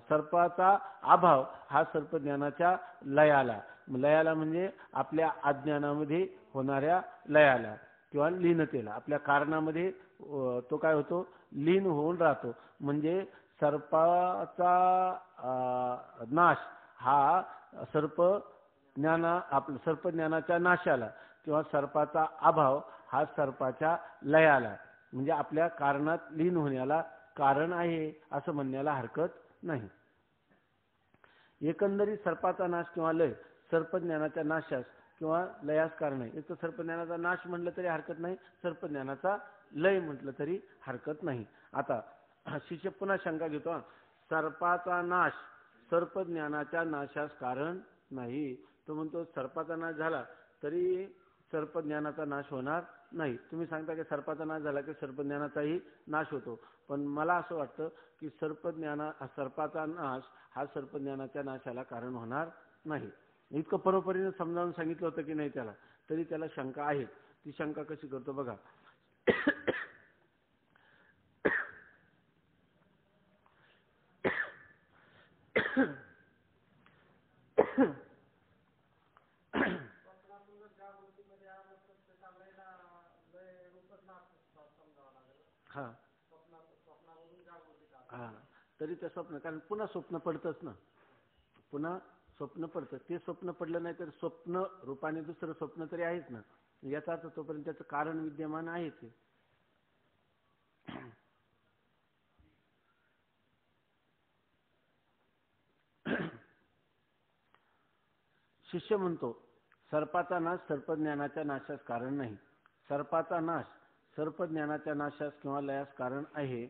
सर्पाचा अभाव हा सर्पज्ञानाच्या लयाला, लयाला म्हणजे आपल्या अज्ञानामध्ये होणाऱ्या लयाला किंवा लीनतेला, आपल्या कारणामध्ये तो काय होतो? लीन होऊन राहतो. म्हणजे सर्पाचा नाश हा आपल्या सर्पज्ञानाच्या नाशाला, किंवा सर्पाचा अभाव हा सर्पाच्या लयाला म्हणजे आपल्या कारणात लीन होण्याला कारण आहे असं म्हणण्याला हरकत नाही. एकंदरीत सर्पाचा नाश किंवा लय सर्पज्ञानाच्या नाशास किंवा लयास कारण आहे. एक तर सर्पज्ञानाचा नाश म्हटलं तरी हरकत नाही, सर्पज्ञानाचा लय म्हटलं तरी हरकत नाही. आता शिष्य पुन्हा शंका घेतो, सर्पाचा नाश सर्पज्ञानाच्या नाशास कारण नाही. तो म्हणतो सर्पाचा नाश झाला तरी सर्पज्ञानाचा नाश होणार नाही. तुम्ही सांगता की सर्पाचा नाश झाला की सर्पज्ञानाचाही नाश होतो, पण मला असं वाटतं की सर्पाचा नाश हा सर्पज्ञानाच्या नाशाला कारण होणार नाही. इतकं परोपरीने समजावून सांगितलं होतं की नाही त्याला, तरी त्याला शंका आहे. ती शंका कशी करतो बघा. हा हा, तरी ते स्वप्न, कारण पुन्हा स्वप्न पडतंच ना, पुन्हा स्वप्न पडतं. ते स्वप्न पडलं नाही तर स्वप्न रूपाने दुसरं स्वप्न तरी आहेच ना. याचा अर्थ तोपर्यंत त्याचं कारण विद्यमान आहेच. शिष्य म्हणतो सर्पाचा नाश सर्पज्ञानाच्या नाशास कारण नाही. सर्पाचा नाश सर्पज्ञानाच्या नाशास किंवा लयास कारण आहे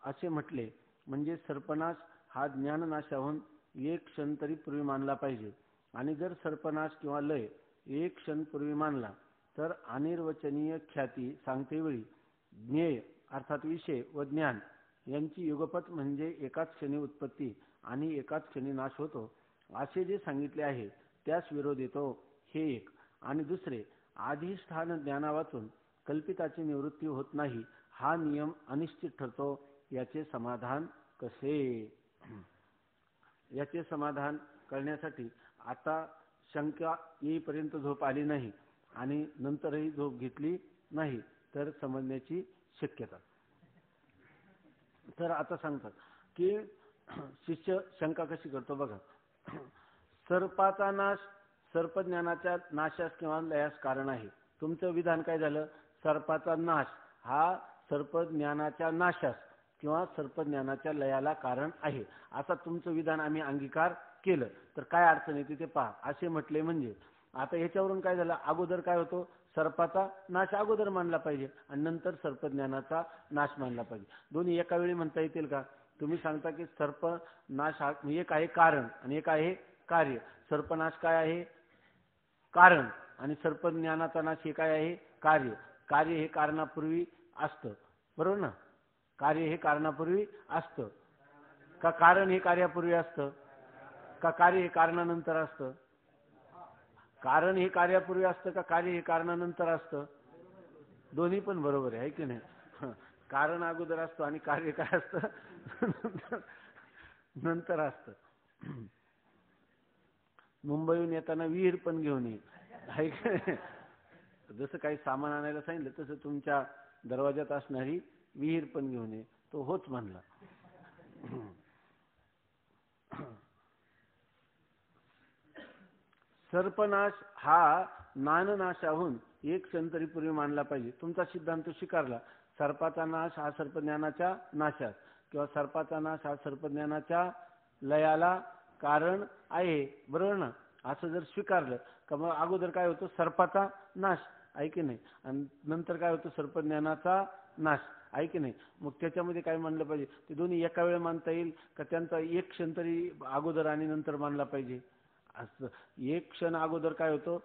असे म्हटले म्हणजे सर्पनाश हा ज्ञाननाशाहून एक क्षण तरी पूर्वी मानला पाहिजे. आणि जर सर्पनाश किंवा लय एक क्षण पूर्वी मानला तर अनिर्वचनीय ख्याती सांगतेवेळी ज्ञेय अर्थात विषय व ज्ञान यांची युगपत म्हणजे एकाच क्षणी उत्पत्ती आणि एकाच क्षणी नाश होतो असे जे सांगितले आहे त्यास विरोध येतो. हे एक. आणि दुसरे, अधिष्ठान ज्ञानावाचून कल्पिताची निवृत्ती होत नाही हा नियम अनिश्चित ठरतो. याचे समाधान कसे? याचे समाधान करण्यासाठी आता शंका येईपर्यंत झोप आली नाही आणि नंतरही झोप घेतली नाही तर समजण्याची शक्यता. तर आता सांगतात की शिष्य शंका कशी करतो बघा. सर्पाचा नाश सर्पज्ञानाच्या नाशास किंवा लयास कारण आहे. तुमचं विधान काय झालं? सर्पाचा नाश हा सर्पज्ञानाच्या नाशास किंवा सर्पज्ञानाच्या लयाला कारण आहे असा तुमचं विधान आम्ही अंगीकार केलं. तर काय अडचण येते ते पहा. असे म्हटले म्हणजे आता याच्यावरून काय झालं? अगोदर काय होतो? सर्पाचा नाश अगोदर मानला पाहिजे आणि नंतर सर्पज्ञानाचा नाश मानला पाहिजे. दोन्ही एका वेळी म्हणता येतील का? तुम्ही सांगता की सर्प नाश हा एक आहे कारण आणि एक आहे कार्य. सर्पनाश काय आहे? कारण. आणि सर्पज्ञानाचा नाश हे काय आहे? कार्य. कार्य हे कारणापूर्वी असतं, बरोबर ना? कार्य हे कारणापूर्वी असतं का कारण हे कार्यापूर्वी असतं का कार्य हे कारणानंतर असतं? कारण हे कार्यापूर्वी असतं का कार्य हे कारणानंतर असतं? दोन्ही पण बरोबर आहे की नाही? कारण अगोदर असतं आणि कार्य काय असतं? नंतर असतं. मुंबईहून येताना विहीर पण घेऊन ये, आहे की नाही? जसं काही सामान आणायला सांगितलं तसं तुमच्या दरवाज्यात असणारी विहीर पण घेऊन ये. तो होच म्हणला. सर्पनाश हा नाननाशाहून एक क्षण तरी पूर्वी मानला पाहिजे. तुमचा सिद्धांत स्वीकारला. सर्पाचा नाश हा सर्पज्ञानाच्या नाशास किंवा सर्पाचा नाश हा सर्पज्ञानाच्या लयाला कारण आहे, बरोबर ना? असं जर स्वीकारलं का मग अगोदर काय होतं? सर्पाचा नाश, आहे की नाही? आणि नंतर काय होतं? सर्पज्ञानाचा नाश, आहे की नाही? मग त्याच्यामध्ये काय मानलं पाहिजे? ते दोन्ही एका वेळेला मानता येईल का त्यांचा एक क्षण तरी अगोदर आणि नंतर मानला पाहिजे? असं एक क्षण अगोदर काय होतो?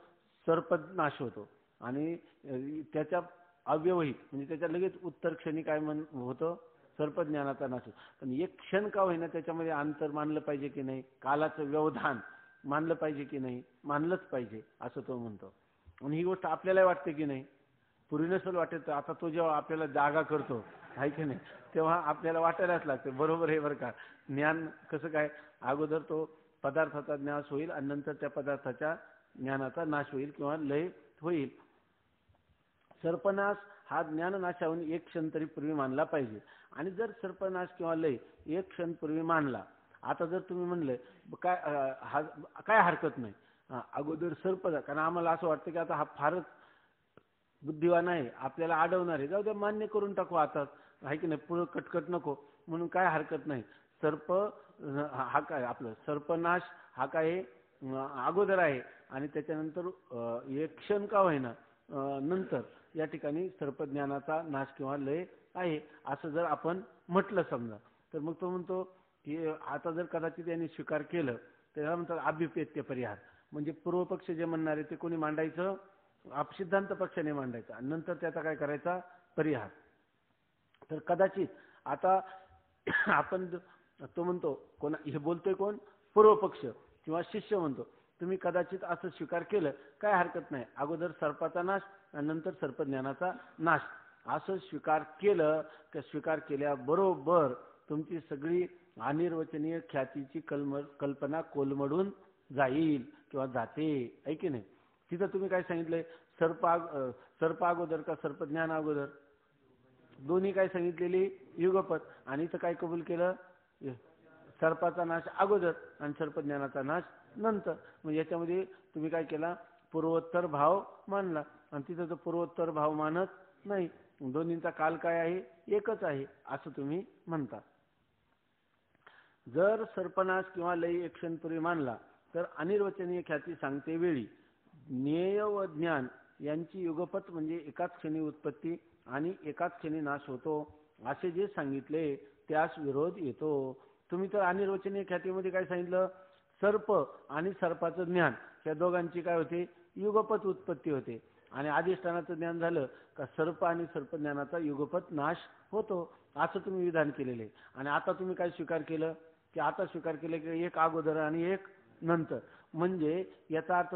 सर्पनाश होतो आणि त्याच्या अव्यवहित म्हणजे त्याच्या लगेच उत्तर क्षणी काय होतं? सर्पज्ञानाचा नाश. पण एक क्षण का होईना त्याच्यामध्ये अंतर मानलं पाहिजे की नाही? कालाचं व्यवधान मानलं पाहिजे की नाही? मानलंच पाहिजे असं तो म्हणतो. आणि ही गोष्ट आपल्याला वाटते की नाही? पूर्वी नसेल वाटत. आता तो जेव्हा आपल्याला जागा करतो, आहे की नाही, तेव्हा आपल्याला वाटायलाच लागतं बरोबर आहे बरं का. ज्ञान कसं काय? अगोदर तो पदार्थाचा नाश होईल आणि नंतर त्या पदार्थाच्या ज्ञानाचा नाश होईल किंवा लय होईल. सर्पनाश हा ज्ञाननाशाहून एक क्षण तरी पूर्वी मानला पाहिजे. आणि जर सर्पनाश किंवा लय एक क्षण पूर्वी मानला, आता जर तुम्ही म्हणले काय हरकत नाही, अगोदर सर्प, कारण आम्हाला असं वाटतं की आता हा फारच बुद्धिवान आहे, आपल्याला अडवणार आहे, जाऊ द्या मान्य करून टाकू आता, आहे की नाही, पुढं कटकट नको म्हणून काय हरकत नाही. सर्प हा काय आपलं सर्पनाश हा काय अगोदर आहे आणि त्याच्यानंतर एक क्षण का होईना नंतर या ठिकाणी सर्पज्ञानाचा नाश किंवा लय आहे असं जर आपण म्हटलं समजा, तर मग तो म्हणतो की आता जर कदाचित यांनी स्वीकार केलं त्याला म्हणतात अभिप्रेत्य परिहार. म्हणजे पूर्वपक्ष जे म्हणणार आहे ते कोणी मांडायचं? सिद्धांत पक्षाने मांडायचा आणि नंतर त्याचा काय करायचा? परिहार. तर कदाचित आता आपण तो म्हणतो कोण हे बोलतोय? कोण? पूर्वपक्ष किंवा शिष्य म्हणतो तुम्ही कदाचित असं स्वीकार केलं काय हरकत नाही, अगोदर सर्पाचा नाश आणि नंतर सर्पज्ञानाचा नाश असं स्वीकार केलं की स्वीकार केल्याबरोबर तुमची सगळी अनिर्वचनीय ख्यातीची कल्पना कोलमडून जाईल किंवा जाते, आहे की नाही? तिथं तुम्ही काय सांगितलंय? सर्प अगोदर का सर्पज्ञान अगोदर? दोन्ही काय सांगितलेली? युगपत. आणि इथं काय कबूल केलं? सर्पाचा नाश अगोदर आणि सर्पज्ञानाचा नाश नंतर. मग याच्यामध्ये तुम्ही काय केला? पूर्वोत्तर भाव मानला आणि तिथं तो पूर्वोत्तर भाव मानत नाही. दोन्हींचा काल काय आहे? एकच आहे असं तुम्ही म्हणता. जर सर्पनाश किंवा लय एक क्षण पूर्वी मानला तर अनिर्वचनीय ख्याती सांगते वेळी ज्ञेय व ज्ञान यांची युगपत म्हणजे एकाच क्षणी उत्पत्ती आणि एकाच क्षणी नाश होतो असे जे सांगितले त्यास विरोध येतो. तुम्ही तर अनिर्वचनीय ख्यातीमध्ये काय सांगितलं, सर्प आणि सर्पाचं ज्ञान या दोघांची काय होते, युगपत उत्पत्ती होते. आणि अधिष्ठानाचं ज्ञान झालं का सर्प आणि सर्पज्ञानाचा युगपत नाश होतो, असं तुम्ही विधान केलेले. आणि आता तुम्ही काय स्वीकार केलं की आता स्वीकार केलं की एक अगोदर आणि एक नंतर. म्हणजे याचा अर्थ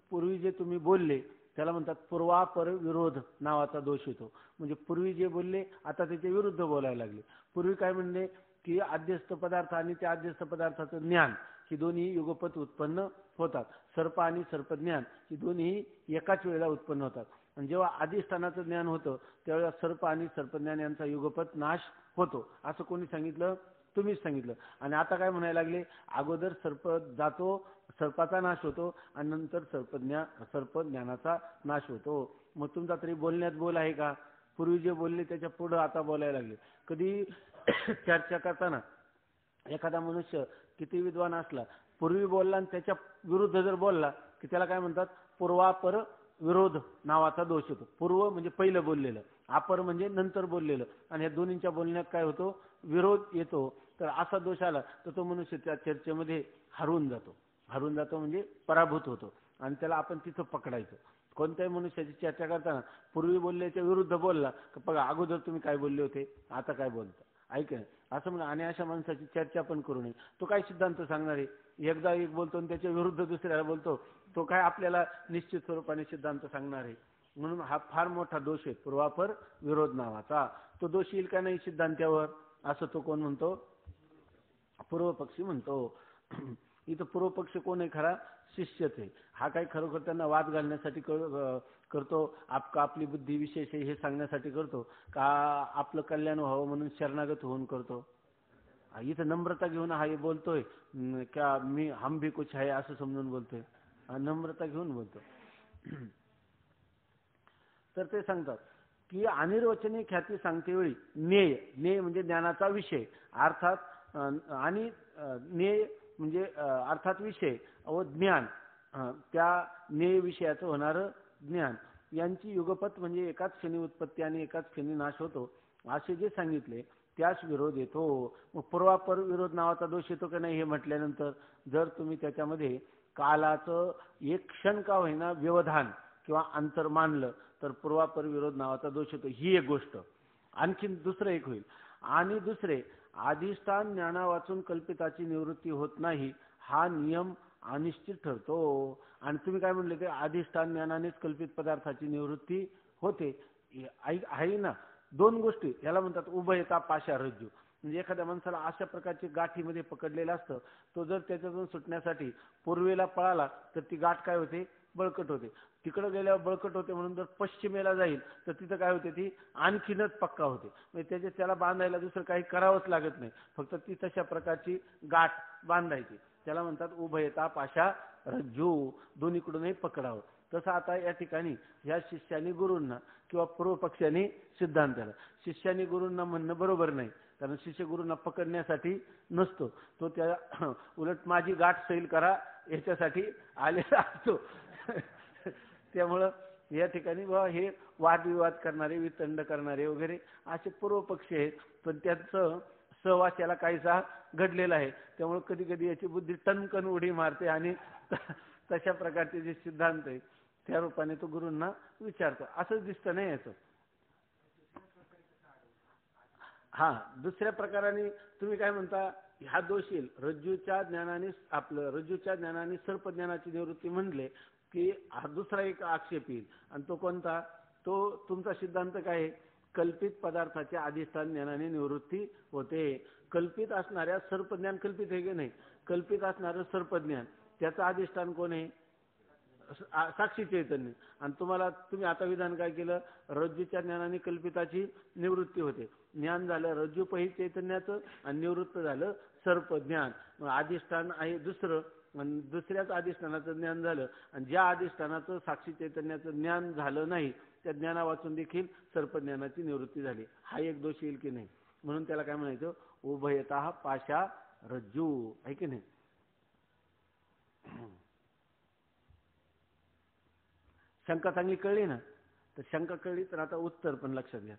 पूर्वी जे तुम्ही बोलले त्याला म्हणतात पूर्वापर विरोध नावाचा दोष येतो. म्हणजे पूर्वी जे बोलले आता त्याच्या विरुद्ध बोलायला लागले. पूर्वी काय म्हणले की आद्यस्थ पदार्थ आणि त्या आद्यस्थ पदार्थाचं ज्ञान ही दोन्ही युगपत उत्पन्न होतात. सर्प आणि सर्पज्ञान ही दोन्ही एकाच वेळेला उत्पन्न होतात. आणि जेव्हा अधिष्ठानाचं ज्ञान होतं त्यावेळेला सर्प आणि सर्पज्ञान यांचा युगपत नाश होतो. असं कोणी सांगितलं, तुम्हीच सांगितलं. आणि आता काय म्हणायला लागले, अगोदर सर्प जातो, सर्पाचा नाश होतो आणि नंतर सर्पज्ञानाचा नाश होतो. मग तुमचा तरी बोलण्यात बोल आहे का? पूर्वी जे बोलले त्याच्या पुढं आता बोलायला लागले. कधी चर्चा करताना एखादा मनुष्य किती विद्वान असला, पूर्वी बोलला आणि त्याच्या विरुद्ध जर बोलला की त्याला काय म्हणतात, पूर्वापर विरोध नावाचा दोष होतो. पूर्व म्हणजे पहिलं बोललेलं, अपर म्हणजे नंतर बोललेलं, आणि या दोन्हींच्या बोलण्यात काय होतो, विरोध येतो. तर असा दोष आला तर तो मनुष्य त्या चर्चेमध्ये हरवून जातो म्हणजे पराभूत होतो. आणि त्याला आपण तिथं पकडायचं. कोणत्याही मनुष्याची चर्चा करताना पूर्वी बोलल्याच्या विरुद्ध बोलला तर बघा अगोदर तुम्ही काय बोलले होते, आता काय बोलता, ऐक असं म्हणा. आणि अशा माणसाची चर्चा पण करू नये. तो काय सिद्धांत सांगणार आहे, एकदा एक बोलतो आणि त्याच्या विरुद्ध दुसऱ्याला बोलतो, तो काय आपल्याला निश्चित स्वरूपाने सिद्धांत सांगणार आहे. म्हणून हा फार मोठा दोष आहे पूर्वापर विरोध नावाचा. तो दोष येईल का नाही सिद्धांतावर, असं तो कोण म्हणतो, पूर्व पक्षी म्हणतो. इथं पूर्व पक्ष कोण आहे, खरा शिष्यच आहे. हा काही खरोखर त्यांना वाद घालण्यासाठी करतो, आपली बुद्धी विशेष आहे हे सांगण्यासाठी करतो का आपलं कल्याण व्हावं म्हणून शरणागत होऊन करतो. इथं नम्रता घेऊन हा बोलतोय का हम भी कुछ है असं समजून बोलतोय, नम्रता घेऊन बोलतो. तर ते सांगतात की अनिर्वचनीय ख्याती सांगते वेळी ज्ञेय म्हणजे ज्ञानाचा विषय अर्थात, आणि ज्ञेय म्हणजे अर्थात विषय व ज्ञान त्या ज्ञेय विषयाचं होणारं ज्ञान यांची युगपत म्हणजे एकाच क्षणी उत्पत्ती आणि एकाच क्षणी नाश होतो असे जे सांगितले त्यास विरोध येतो. मग पूर्वापर विरोध नावाचा दोष येतो का नाही हे म्हटल्यानंतर जर तुम्ही त्याच्यामध्ये कालाचं एक क्षण का होईना व्यवधान किंवा अंतर मानलं तर पूर्वापर विरोध नावाचा दोष येतो. ही एक गोष्ट. आणखीन दुसरं एक होईल. आणि दुसरे, अधिष्ठान ज्ञाना वाचून कल्पिताची निवृत्ती होत नाही हा नियम अनिश्चित ठरतो. आणि तुम्ही काय म्हणले की अधिष्ठान ज्ञानानेच कल्पित पदार्थाची निवृत्ती होते, आहे ना. दोन गोष्टी याला म्हणतात उभयता पाशा रज्जू. म्हणजे एखाद्या माणसाला अशा प्रकारची गाठीमध्ये पकडलेलं असतं, तो जर त्याच्यातून सुटण्यासाठी पूर्वेला पळाला तर ती गाठ काय होते, बळकट होते. तिकडे गेल्यावर बळकट होते म्हणून जर पश्चिमेला जाईल तर तिथं काय होते, ती आणखीनच पक्का होते. म्हणजे त्याला बांधायला दुसरं काही करावंच लागत नाही, फक्त ती तशा प्रकारची गाठ बांधायची. त्याला म्हणतात उभयता पाशा रज्जू, दोन्हीकडूनही पकडावं. तसं आता या ठिकाणी ह्या शिष्याने गुरूंना किंवा पूर्व पक्षाने सिद्धांताला, शिष्याने गुरूंना म्हणणं बरोबर नाही, कारण शिष्य गुरूंना पकडण्यासाठी नसतो, तो त्या उलट माझी गाठ सैल करा याच्यासाठी आलेला असतो. त्यामुळं या ठिकाणी हे वादविवाद करणारे, वितंड करणारे वगैरे असे पूर्व पक्षी आहेत, पण त्यांचं सहवास याला काहीसा घडलेला आहे. त्यामुळे कधी कधी याची बुद्धी टणकन उडी मारते आणि तशा प्रकारचे जे सिद्धांत आहे त्या रूपाने तो गुरूंना विचारतो. असंच दिसतं नाही याचं. हा दुसऱ्या प्रकाराने तुम्ही काय म्हणता, हा दोष येईल रज्जूच्या ज्ञानाने सर्पज्ञानाची निवृत्ती म्हणले की हा दुसरा एक आक्षेप येईल. आणि तो कोणता, तो तुमचा सिद्धांत काय आहे, कल्पित पदार्थाच्या अधिष्ठान ज्ञानाने निवृत्ती होते. कल्पित असणाऱ्या सर्पज्ञान कल्पित आहे की नाही, कल्पित असणारं सर्पज्ञान त्याचं अधिष्ठान कोण आहे, साक्षी चैतन्य. आणि तुम्ही आता विधान काय केलं, रज्जूच्या ज्ञानाने कल्पिताची निवृत्ती होते. ज्ञान झालं रज्जूपही चैतन्याचं आणि निवृत्त झालं सर्पज्ञान. अधिष्ठान आहे दुसरं, दुसऱ्याच अधिष्ठानाचं ज्ञान झालं, आणि ज्या अधिष्ठानाचं साक्षी चैतन्याचं ज्ञान झालं नाही त्या ज्ञाना वाचून देखील सर्पज्ञानाची निवृत्ती झाली. हा एक दोष येईल की नाही. म्हणून त्याला काय म्हणायचं, उभयता पाशा रज्जू, आहे की नाही. शंका चांगली कळली ना, तर शंका कळली तर आता उत्तर पण लक्षात घ्या.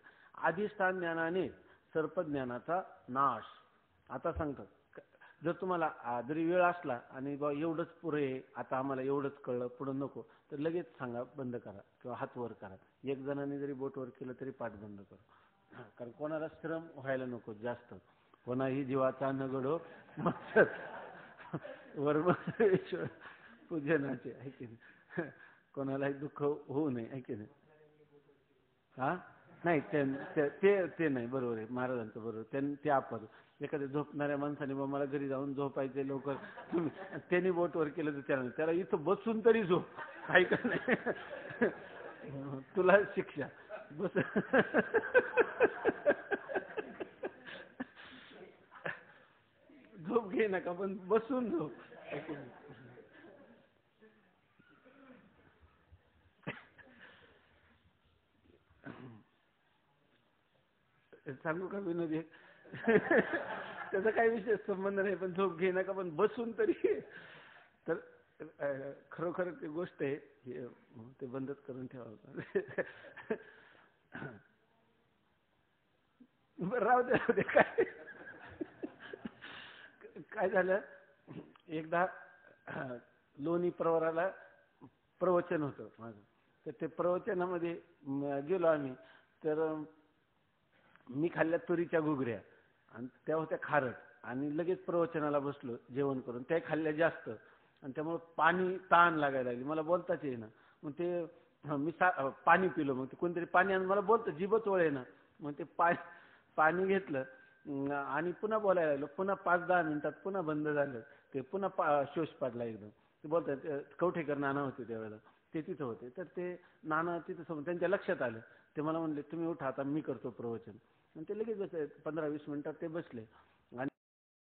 अधिष्ठान ज्ञानाने सर्पज्ञानाचा नाश. आता सांगतो, जर तुम्हाला जरी वेळ असला आणि बा एवढंच पुरे, आता आम्हाला एवढंच कळलं, पुढं नको, तर लगेच सांगा बंद करा किंवा हात वर करा. एक जणांनी जरी बोट वर केलं तरी पाठ बंद करा. कारण कोणाला श्रम व्हायला नको जास्त. कोणाही जीवाचा न घडो मत्सर वर्मेश्वर पूजनाचे, आहे की नाही. कोणालाही दुःख होऊ नये, आहे की नाही. हा नाही ते नाही, बरोबर आहे महाराजांचं, बरोबर. ते आपण एखाद्या झोपणाऱ्या माणसाने बा मला घरी जाऊन झोपायचे लवकर, त्यांनी बोट वर केलं तर त्याला इथं बसून तरी झोप, काही का नाही. तुला शिक्षा बस. झोप घे नका पण बसून झोप. सांगू का विनोदी, त्याचा काही विशेष संबंध नाही, पण झोप घे नका पण बसून तरी. तर खरोखर ती गोष्ट आहे, ते बंदच करून ठेवावं. राहू दे काय. काय झालं, एकदा लोणी प्रवराला प्रवचन होतं माझं, तर ते प्रवचनामध्ये गेलो आम्ही. तर मी खाल्ल्या तुरीच्या घुगऱ्या आणि त्या होत्या खारट, आणि लगेच प्रवचनाला बसलो जेवण करून. त्या खाल्ल्या जास्त आणि त्यामुळे पाणी ताण लागायला लागली, मला बोलताच येईना. मग ते मी पाणी पिलो. मग ते कोणतरी पाणी आणि मला बोलतं, जीभच वळेना. मग ते पाणी घेतलं आणि पुन्हा बोलायला लागलो. पुन्हा 5-10 मिनिटात पुन्हा बंद झालं ते. पुन्हा शोष पडला एकदम. ते बोलतात, कवठेकर नाना होते त्यावेळेला, ते तिथं होते. तर ते नाना तिथं समोर, त्यांच्या लक्षात आलं. ते मला म्हणले, तुम्ही उठा आता मी करतो प्रवचन. आणि ते लगेच बसले, 15-20 मिनिटात ते बसले.